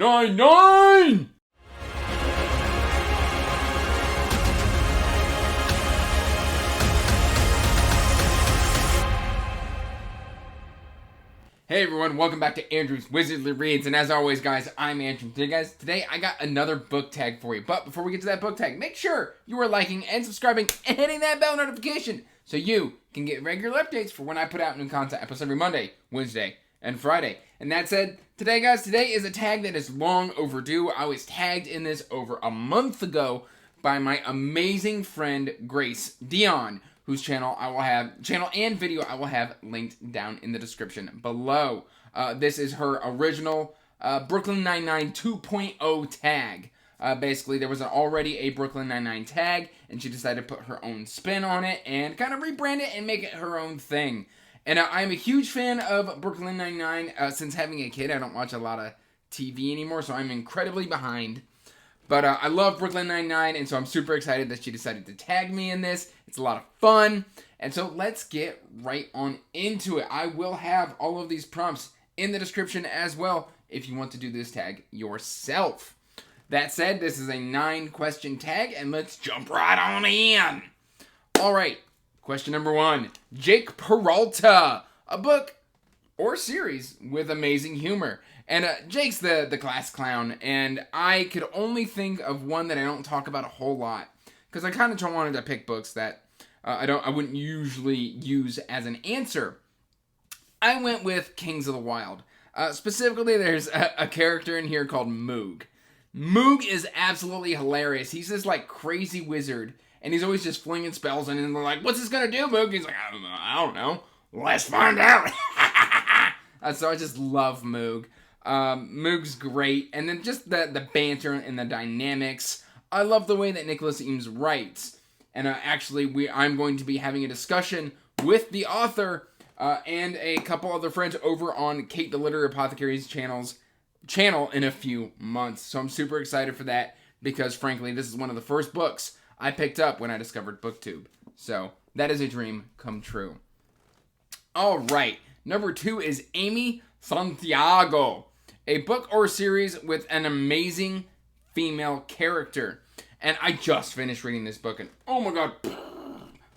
99! Hey everyone, welcome back to Andrew's Wizardly Reads, and as always guys, I'm Andrew. Today I got another book tag for you, but before we get to that book tag, make sure you are liking and subscribing and hitting that bell notification so you can get regular updates for when I put out new content, episodes every Monday, Wednesday, and Friday. And that said, today is a tag that is long overdue. I was tagged in this over a month ago by my amazing friend Grace Dion, whose channel and video I will have linked down in the description below. This is her original Brookyln Nine-Nine 2.0 tag. Basically, there was already a Brookyln Nine-Nine tag, and she decided to put her own spin on it and kind of rebrand it and make it her own thing. And I'm a huge fan of Brookyln Nine-Nine. Since having a kid, I don't watch a lot of TV anymore, so I'm incredibly behind. But I love Brookyln Nine-Nine, and so I'm super excited that she decided to tag me in this. It's a lot of fun. And so let's get right on into it. I will have all of these prompts in the description as well if you want to do this tag yourself. That said, this is a 9-question tag, and let's jump right on in. All right, question number 1. Jake Peralta, a book or series with amazing humor. And Jake's the class clown, and I could only think of one that I don't talk about a whole lot, because I kind of wanted to pick books that I wouldn't usually use as an answer. I went with Kings of the Wild. Specifically, there's a character in here called Moog. Moog is absolutely hilarious. He's this like crazy wizard, and he's always just flinging spells, and they're like, "What's this gonna do, Moog?" He's like, "I don't know. Let's find out." So I just love Moog. Moog's great, and then just the banter and the dynamics. I love the way that Nicholas Eames writes, and I'm going to be having a discussion with the author and a couple other friends over on Kate the Literary Apothecary's channel in a few months. So I'm super excited for that, because frankly, this is one of the first books I picked up when I discovered BookTube. So that is a dream come true. All right, number 2 is Amy Santiago, a book or series with an amazing female character. And I just finished reading this book, and oh my god,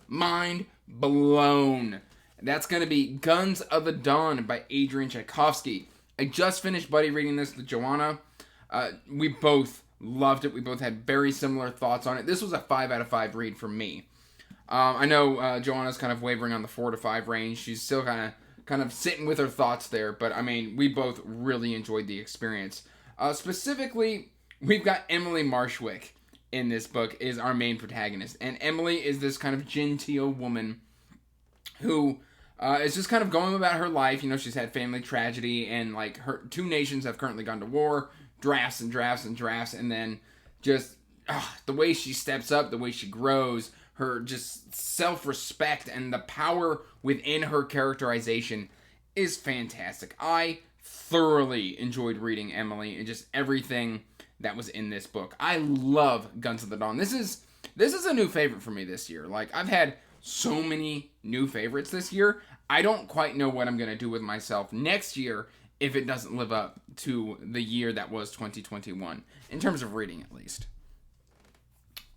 mind blown. That's going to be Guns of the Dawn by Adrian Tchaikovsky. I just finished buddy reading this with Joanna. We both loved it. We both had very similar thoughts on it. This was a 5 out of 5 read for me. I know Joanna's kind of wavering on the 4 to 5 range. She's still kind of sitting with her thoughts there, but I mean, we both really enjoyed the experience. Specifically, we've got Emily Marshwick in this book is our main protagonist, and Emily is this kind of genteel woman who is just kind of going about her life. You know, she's had family tragedy, and like her 2 nations have currently gone to war, drafts and drafts and drafts, and then just the way she steps up, the way she grows, her just self-respect and the power within her characterization is fantastic. I thoroughly enjoyed reading Emily and just everything that was in this book. I love Guns of the Dawn. This is a new favorite for me this year. Like, I've had so many new favorites this year. I don't quite know what I'm going to do with myself next year if it doesn't live up to the year that was 2021, in terms of reading at least.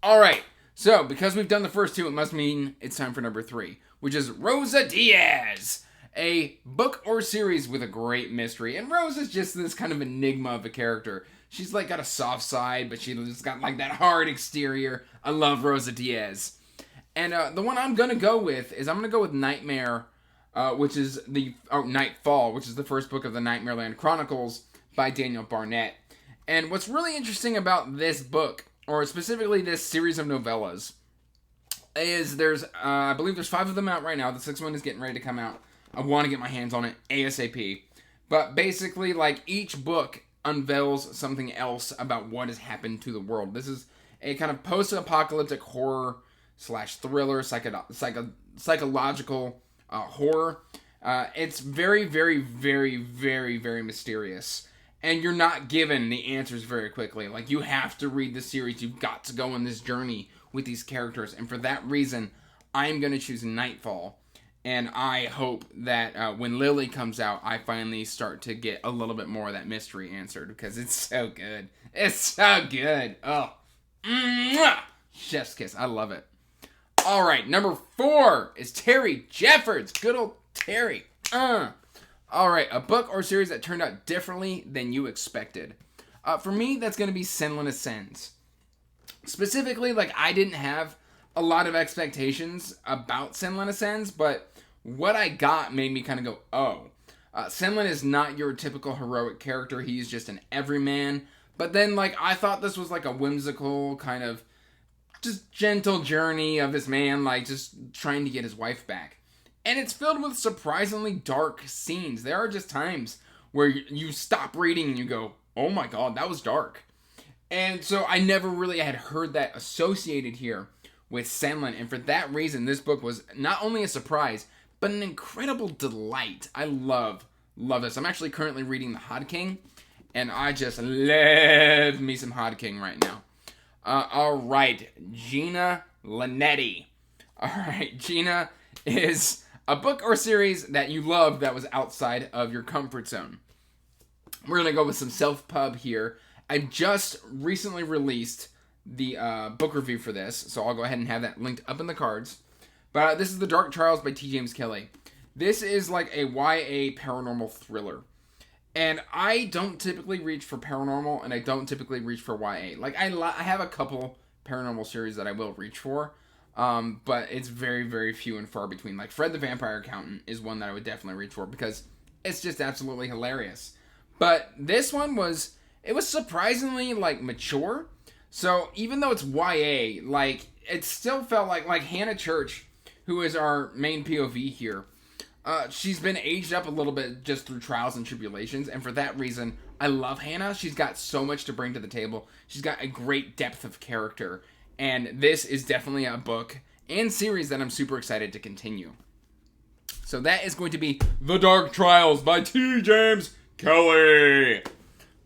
All right. So, because we've done the first 2, it must mean it's time for number 3, which is Rosa Diaz, a book or series with a great mystery. And Rosa's just this kind of enigma of a character. She's like got a soft side, but she's got like that hard exterior. I love Rosa Diaz. And the one I'm going to go with is Nightmare, which is Nightfall, which is the first book of the Nightmareland Chronicles by Daniel Barnett. And what's really interesting about this book, or specifically this series of novellas, is I believe there's 5 of them out right now. The 6th one is getting ready to come out. I want to get my hands on it ASAP. But basically, like, each book unveils something else about what has happened to the world. This is a kind of post-apocalyptic horror / thriller, psychological horror. It's very, very, very, very, very mysterious. And you're not given the answers very quickly. Like, you have to read the series. You've got to go on this journey with these characters. And for that reason, I'm going to choose Nightfall And I hope that when Lily comes out, I finally start to get a little bit more of that mystery answered, because it's so good. It's so good. Oh, mwah! Chef's kiss. I love it. All right, number 4 is Terry Jeffords. Good old Terry. All right, a book or series that turned out differently than you expected. For me, that's going to be Senlin Ascends. Specifically, like, I didn't have a lot of expectations about Senlin Ascends, but what I got made me kind of go, oh. Senlin is not your typical heroic character. He's just an everyman. But then, like, I thought this was like a whimsical kind of just gentle journey of this man, like, just trying to get his wife back. And it's filled with surprisingly dark scenes. There are just times where you stop reading and you go, oh my god, that was dark. And so I never really had heard that associated here with Senlin. And for that reason, this book was not only a surprise, but an incredible delight. I love this. I'm actually currently reading The Hod King, and I just love me some Hod King right now. All right, Gina Linetti. All right, Gina is a book or series that you love that was outside of your comfort zone. We're going to go with some self-pub here. I just recently released the book review for this, so I'll go ahead and have that linked up in the cards. But this is The Dark Trials by T. James Kelly. This is like a YA paranormal thriller. And I don't typically reach for paranormal, and I don't typically reach for YA. Like, I have a couple paranormal series that I will reach for, but it's very, very few and far between. Like, Fred the Vampire Accountant is one that I would definitely reach for, because it's just absolutely hilarious. But this one was surprisingly, like, mature. So, even though it's YA, like, it still felt like Hannah Church, who is our main POV here, she's been aged up a little bit just through trials and tribulations, and for that reason, I love Hannah. She's got so much to bring to the table. She's got a great depth of character, and this is definitely a book and series that I'm super excited to continue. So that is going to be The Dark Trials by T. James Kelly.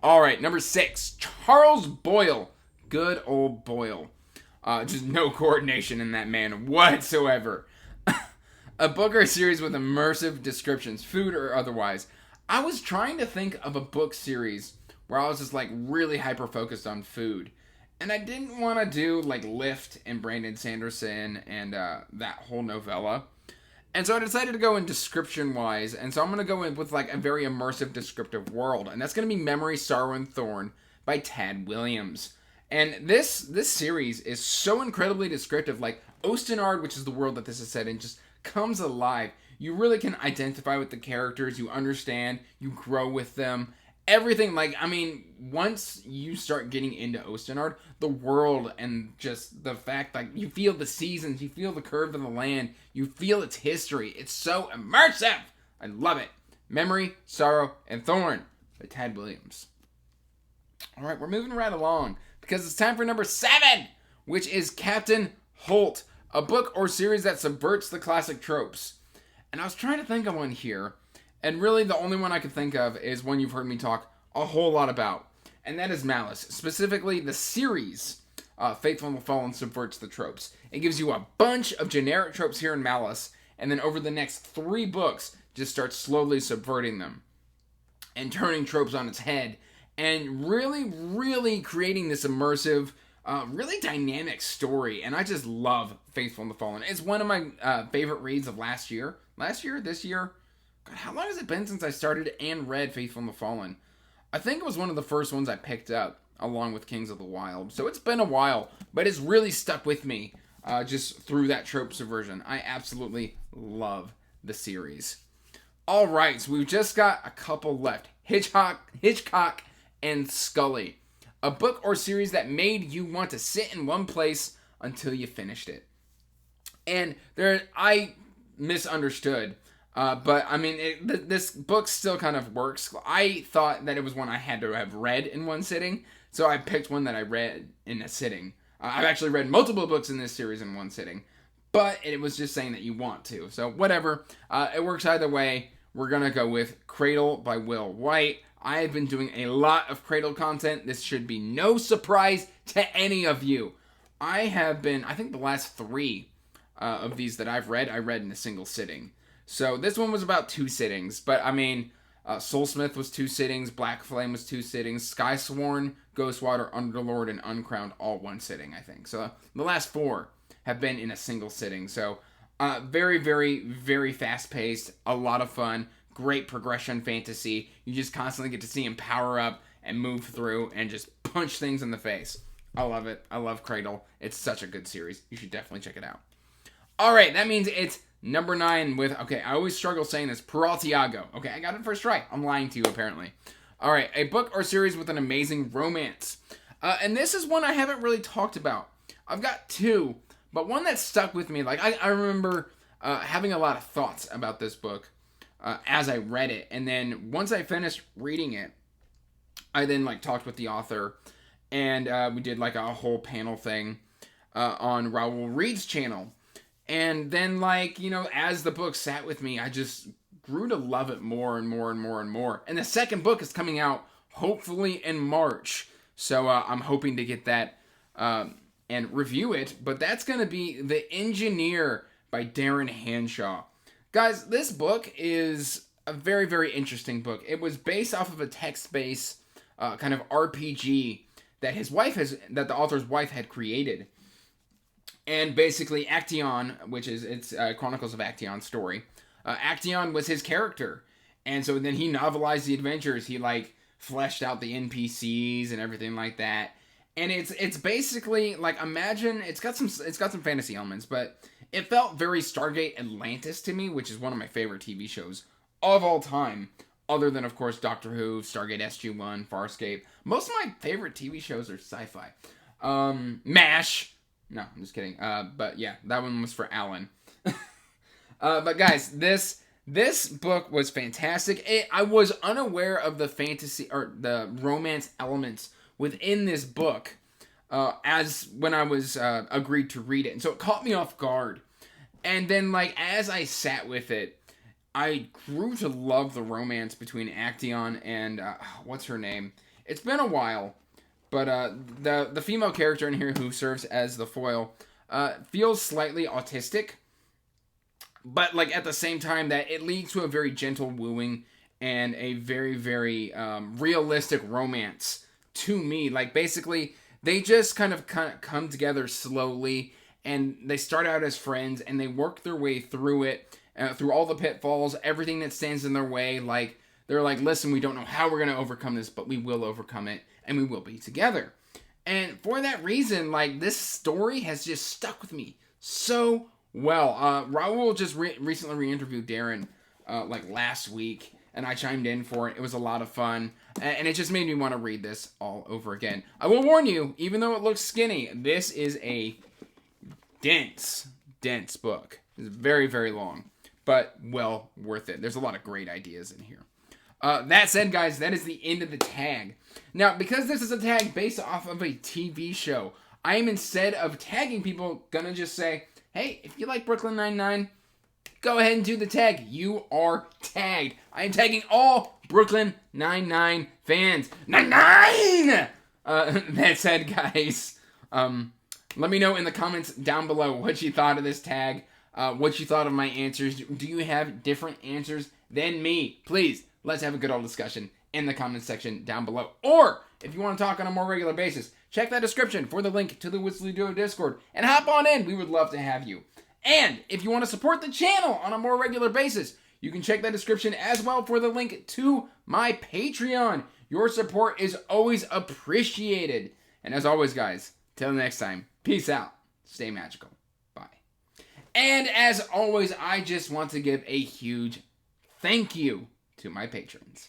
All right, number 6, Charles Boyle. Good old Boyle. Just no coordination in that man whatsoever. A book or a series with immersive descriptions, food or otherwise. I was trying to think of a book series where I was just like really hyper-focused on food. And I didn't want to do like Lift and Brandon Sanderson and that whole novella. And so I decided to go in description-wise. And so I'm going to go in with like a very immersive descriptive world. And that's going to be Memory, Sorrow, and Thorn by Tad Williams. And this series is so incredibly descriptive. Like Ostenard, which is the world that this is set in, just comes alive. You really can identify with the characters. You understand. You grow with them. Everything, like, I mean, once you start getting into Ostenard, the world and just the fact, like, you feel the seasons, you feel the curve of the land, you feel its history. It's so immersive. I love it. Memory, Sorrow, and Thorn by Tad Williams. All right, we're moving right along because it's time for number 7, which is Captain Holt, a book or series that subverts the classic tropes. And I was trying to think of one here, and really the only one I could think of is one you've heard me talk a whole lot about, and that is Malice. Specifically, the series Faithful and the Fallen subverts the tropes. It gives you a bunch of generic tropes here in Malice, and then over the next 3 books, just starts slowly subverting them and turning tropes on its head, and really, really creating this immersive, really dynamic story. And I just love Faithful and the Fallen. It's one of my favorite reads of last year. This year. God, how long has it been since I started and read Faithful and the Fallen? I think it was one of the first ones I picked up, along with Kings of the Wild. So it's been a while, but it's really stuck with me just through that trope subversion. I absolutely love the series. All right, so we've just got a couple left. Hitchcock and Scully. A book or series that made you want to sit in one place until you finished it. And I misunderstood. But, I mean, this book still kind of works. I thought that it was one I had to have read in one sitting, so I picked one that I read in a sitting. I've actually read multiple books in this series in one sitting, but it was just saying that you want to. So, whatever. It works either way. We're going to go with Cradle by Will White. I have been doing a lot of Cradle content. This should be no surprise to any of you. I think the last 3 of these that I read in a single sitting. So this one was about 2 sittings, but I mean, Soulsmith was 2 sittings, Black Flame was 2 sittings, Skysworn, Ghostwater, Underlord, and Uncrowned all 1 sitting, I think. So the last 4 have been in a single sitting. So very, very, very fast-paced, a lot of fun, great progression fantasy. You just constantly get to see him power up and move through and just punch things in the face. I love it. I love Cradle. It's such a good series. You should definitely check it out. All right, that means it's number 9 with, okay, I always struggle saying this, Peraltiago. Okay, I got it first try. I'm lying to you, apparently. All right, a book or series with an amazing romance. And this is one I haven't really talked about. I've got 2, but one that stuck with me, like, I remember having a lot of thoughts about this book as I read it. And then once I finished reading it, I then, like, talked with the author, and we did, like, a whole panel thing on Raoul Reed's channel. And then, like, you know, as the book sat with me, I just grew to love it more and more and more and more. And the second book is coming out, hopefully, in March. So I'm hoping to get that and review it. But that's going to be The Engineer by Darren Hanshaw. Guys, this book is a very, very interesting book. It was based off of a text-based kind of RPG that that the author's wife had created. And basically, Action, which is, it's Chronicles of Action's story. Action was his character. And so then he novelized the adventures. He, like, fleshed out the NPCs and everything like that. And it's basically, like, imagine, it's got some fantasy elements, but it felt very Stargate Atlantis to me, which is one of my favorite TV shows of all time. Other than, of course, Doctor Who, Stargate SG-1, Farscape. Most of my favorite TV shows are sci-fi. MASH. No, I'm just kidding. But yeah, that one was for Alan. But guys, this book was fantastic. I was unaware of the fantasy or the romance elements within this book as when I was agreed to read it. And so it caught me off guard. And then, like, as I sat with it, I grew to love the romance between Action and what's her name? It's been a while. But the female character in here who serves as the foil feels slightly autistic. But, like, at the same time, that it leads to a very gentle wooing and a very, very realistic romance to me. Like, basically, they just kind of come together slowly. And they start out as friends. And they work their way through it. Through all the pitfalls. Everything that stands in their way. Like, they're like, listen, we don't know how we're going to overcome this. But we will overcome it. And we will be together. And for that reason, like, this story has just stuck with me so well. Raoul just recently re-interviewed Darren, like, last week. And I chimed in for it. It was a lot of fun. And it just made me want to read this all over again. I will warn you, even though it looks skinny, this is a dense book. It's very, very long. But well worth it. There's a lot of great ideas in here. That said, guys, that is the end of the tag. Now, because this is a tag based off of a TV show, I am, instead of tagging people, gonna just say, hey, if you like Brooklyn Nine-Nine, go ahead and do the tag. You are tagged. I am tagging all Brooklyn Nine-Nine fans. Nine-Nine! That said, guys, let me know in the comments down below what you thought of this tag, what you thought of my answers. Do you have different answers than me? Please. Let's have a good old discussion in the comments section down below. Or, if you want to talk on a more regular basis, check that description for the link to the Whistly Duo Discord. And hop on in. We would love to have you. And, if you want to support the channel on a more regular basis, you can check that description as well for the link to my Patreon. Your support is always appreciated. And as always, guys, till next time, peace out. Stay magical. Bye. And as always, I just want to give a huge thank you to my patrons.